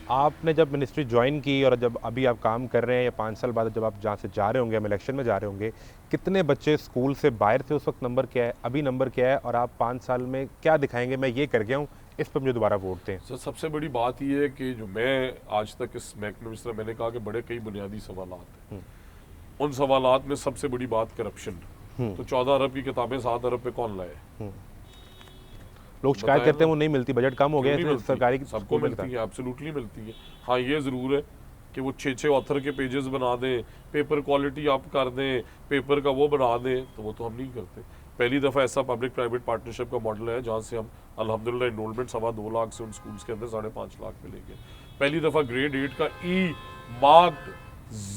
आपने जब ministry join की और जब अभी आप काम कर रहे हैं या 5 साल बाद जब आप जहाँ से जा रहे होंगे, हम इलेक्शन में जा रहे होंगे, कितने बच्चे स्कूल से बाहर थे उस वक़्त, नंबर क्या है, अभी नंबर क्या है और आप 5 साल में क्या दिखाएँगे, मैं ये कर गया हूँ, इस पे मुझे दोबारा वोट दें? सर सबसे बड़ी बात यह है कि जो मैं आज तक इस महकमे में, जिस तरह मैंने कहा कि बड़े कई बुनियादी सवालात हैं, उन सवालात में सबसे बड़ी बात करप्शन। तो 14 अरब की किताबें 7 अरब पे कौन लाए? लोग शिकायत बताएं करते ना, हैं वो नहीं मिलती, बजट कम हो क्यों गया नहीं इसलिए मिलती? सरकारी सबको स्कूल में मिलती है, एब्सोल्युटली मिलती है। हाँ ये ज़रूर है कि वो 6-6 ऑथर के पेजेस बना दें, पेपर क्वालिटी अप कर दें, पेपर का वो बढ़ा दें, तो वो तो हम नहीं करते। पहली दफ़ा ऐसा पब्लिक प्राइवेट पार्टनरशिप का मॉडल है जहाँ से हम अल्हम्दुलिल्लाह इनरोलमेंट 2.25 लाख से उन स्कूल्स के अंदर 5.5 लाख पे लेके पहली दफ़ा ग्रेड 8 का e marked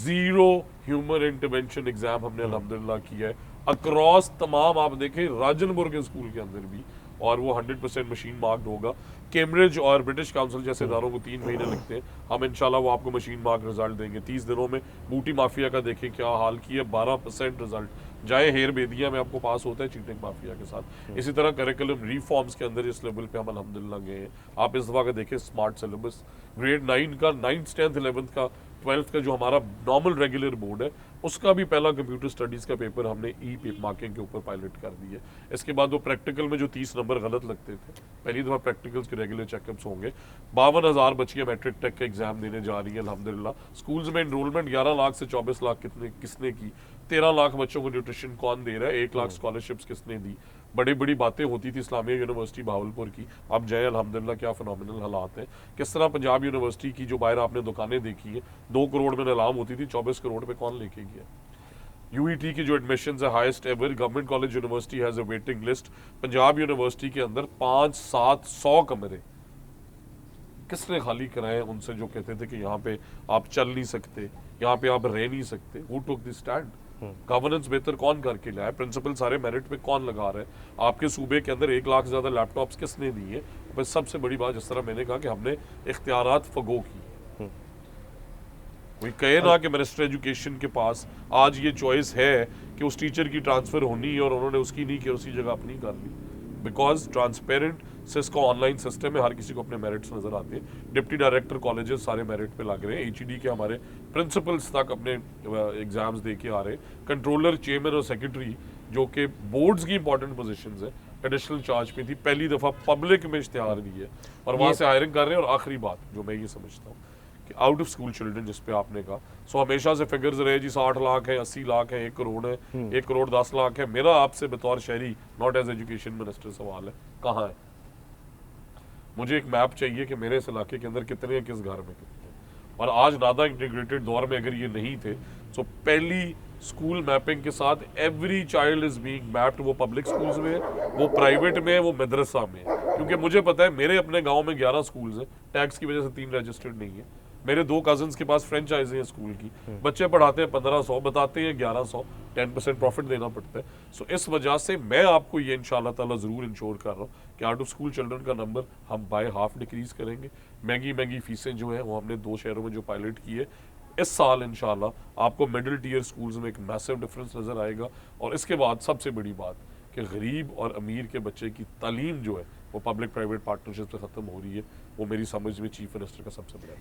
zero human intervention exam हमने अल्हम्दुलिल्लाह किया है अक्रॉस तमाम। आप देखें राजनपुर के स्कूल के अंदर भी, और वो 100% मशीन मार्क्ड होगा। कैम्ब्रिज और ब्रिटिश काउंसिल जैसे इदारों को 3 महीने लगते हैं, हम इंशाल्लाह वो आपको मशीन मार्क रिजल्ट देंगे 30 दिनों में। बूटी माफिया का देखें क्या हाल किया, 12% रिजल्ट जाए हेर बेदिया में आपको पास होता है चीटिंग माफिया के साथ। इसी तरह करिकुलम रिफॉर्म्स के अंदर इस लेवल पे हम अल्हम्दुलिल्लाह गए हैं। आप इस दफ़ा का देखें स्मार्ट सिलेबस, ग्रेड 9 का, 9th 10th 11th का, 12th का जो हमारा नॉर्मल रेगुलर बोर्ड है उसका भी पहला कंप्यूटर स्टडीज़ का पेपर हमने ई मार्किंग के ऊपर पायलट कर दी है। इसके बाद वो प्रैक्टिकल में जो 30 नंबर गलत लगते थे, पहली दफ़ा प्रैक्टिकल्स के रेगुलर चेकअप्स होंगे। 52,000 बच्चियाँ मैट्रिक टेक का एग्जाम देने जा रही है अल्हम्दुलिल्लाह। स्कूल्स में इनरोलमेंट 11 लाख से 24 लाख किसने की, 13 लाख बच्चों को न्यूट्रिशन कौन दे रहा है, 1 लाख स्कॉलरशिप्स किसने दी। बड़ी बड़ी बातें होती थी इस्लामिया यूनिवर्सिटी भावलपुर की, अब जय अल्हम्दुलिल्लाह क्या फिनोमिनल हालात हैं। किस तरह पंजाब यूनिवर्सिटी की जो बाहर आपने दुकानें देखी है 2 करोड़ में नीलाम होती थी, 24 करोड़ पे कौन लेके गया। यूईटी की जो एडमिशन है highest ever, government college university has a waiting list. Punjab university के अंदर 5-700 कमरे किसने खाली कराए उनसे जो कहते थे कि यहाँ पे आप चल नहीं सकते, यहाँ पे आप रह नहीं सकते। Who took the stand? Governance बेहतर कौन करके लाया? प्रिंसिपल सारे मेरिट पे कौन लगा रहे हैं? आपके सूबे के अंदर 1 लाख से ज्यादा लैपटॉप्स किसने दिए? बस सबसे बड़ी बात, जिस तरह मैंने कहा कि हमने इख्तियारात फगो की। कोई कहे ना कि मिनिस्टर एजुकेशन के पास आज ये चॉइस है कि उस टीचर की ट्रांसफर होनी है और उन्होंने उसकी नहीं की, उसी जगह अपनी कर ली। Because transparent Cisco online system में हर किसी को अपने मेरिट्स नजर आते हैं। डिप्टी डायरेक्टर कॉलेजेस सारे मेरिट पे लग रहे हैं, एचईडी के हमारे प्रिंसिपल्स तक अपने एग्जाम्स दे के आ रहे हैं। कंट्रोलर, चेयरमैन और सेक्रेटरी जो कि बोर्ड्स की इंपॉर्टेंट पोजीशंस है, एडिशनल चार्ज पे थी, पहली दफा पब्लिक में इश्तिहार दी है और वहां से हायरिंग कर रहे हैं। और आखिरी बात जो मैं ये समझता हूँ कि आउट ऑफ स्कूल चिल्ड्रन जिस पे आपने कहा, सो हमेशा से फिगर्स रहे जी 60 लाख है, 80 लाख है, 1 करोड़ है, 1 करोड़ 10 लाख है। मेरा आपसे बतौर शहरी, नॉट एज एजुकेशन मिनिस्टर, सवाल है कहाँ है? मुझे एक मैप चाहिए कि मेरे इस इलाके के अंदर कितने हैं, किस घर में कितने हैं। और आज नादा इंटीग्रेटेड दौर में अगर ये नहीं थे, सो पहली स्कूल मैपिंग के साथ every child is being mapped. वो पब्लिक स्कूल्स में है, वो प्राइवेट में है, वो मदरसा में है। क्योंकि मुझे पता है मेरे अपने गांव में 11 स्कूल्स हैं, टैक्स की वजह से 3 रजिस्टर्ड नहीं है। मेरे 2 कजन्स के पास फ्रेंचाइजी है स्कूल की, बच्चे पढ़ाते हैं 1500, बताते हैं 1100, 10% प्रॉफिट देना पड़ता है। सो इस वजह से मैं आपको ये इंशाल्लाह ताला जरूर इंश्योर कर रहा हूँ कि आउट ऑफ स्कूल चिल्ड्रन का नंबर हम बाय हाफ डिक्रीज करेंगे। महंगी फीसें जो है वो हमने 2 शहरों में जो पायलट की है, इस साल इंशाल्लाह आपको मिडिल टीयर स्कूल्स में एक मैसिव डिफरेंस नजर आएगा। और इसके बाद सबसे बड़ी बात कि गरीब और अमीर के बच्चे की तालीम जो है वो पब्लिक प्राइवेट पार्टनरशिप से खत्म हो रही है। वो मेरी समझ में चीफ मिनिस्टर का सबसे बड़ा